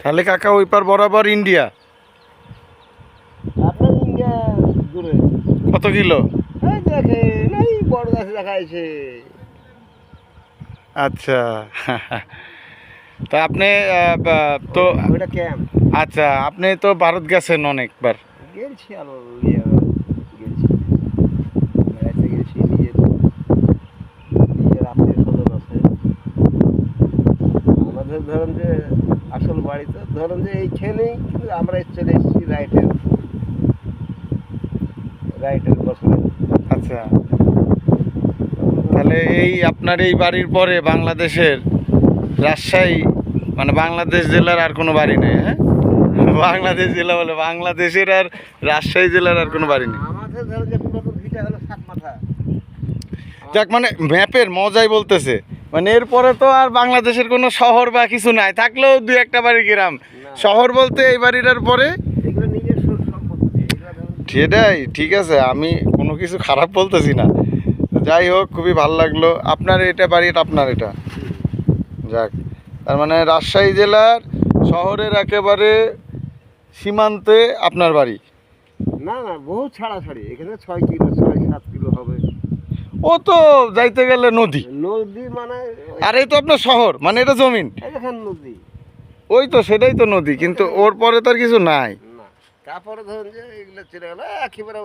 তাহলে কাকা ওই পার বরাবর ইন্ডিয়া। আপনার ইন্ডিয়া দূরে। কত কিলো? এই দেখেন এই বড় গাছ দেখাইছে। আচ্ছা। তা আপনি তো ওইটা ক্যাম্প। আচ্ছা, আপনি তো ভারত গেছেন অনেকবার। গেছি আরো গেছি, বেড়াইতে গেছি। নিজের আত্মীয় স্বজন আছে আমাদের। ধরেন যে আসল বাড়িতে ধরেন যে এইখানেই, কিন্তু আমরা চলে এসেছি রাইটের বছরে। আচ্ছা, তাহলে এই আপনার এই বাড়ির পরে বাংলাদেশের রাজশাহী মানে বাংলাদেশ জেলার আর কোনো বাড়ি নেই? হ্যাঁ, বাংলাদেশ জেলা বলে বাংলাদেশের আর রাজশাহী জেলার আর কোনো বাড়ি নেই। আমাদের ধরেন যে পুরাতন ভিটা হলো সাতমাথা। যাক, মানে ম্যাপের মজাই বলতেছে, মানে এরপরে তো আর বাংলাদেশের কোনো শহর বা কিছু নাই, থাকলেও দুই একটা বাড়ি গ্রাম। শহর বলতে এই বাড়িটার পরে এগুলো নিজস্ব সম্পত্তি। এগুলো ধরেন সেটাই ঠিক আছে, আমি কোনো কিছু খারাপ বলতেছি না। যাই হোক, খুবই ভালো লাগলো। আপনার এটা বাড়ি, এটা আপনার এটা। যাক, তার মানে রাজশাহী জেলার শহরের একেবারে সীমান্তে আপনার বাড়ি। না না, বহু ছাড়াছাড়ি। এখানে 6 কিলো 6-7 কিলো হবে। ও তো যাইতে গেলে নদী, নদী মানে আর এই তো আপনার শহর, মানে এটা জমিন। এই দেখেন নদী। ওই তো সেটাই তো নদী, কিন্তু ওর পরে তো আর কিছু নাই। না, তারপরে ধরুন যে এগুলো চলে গেলো একেবারে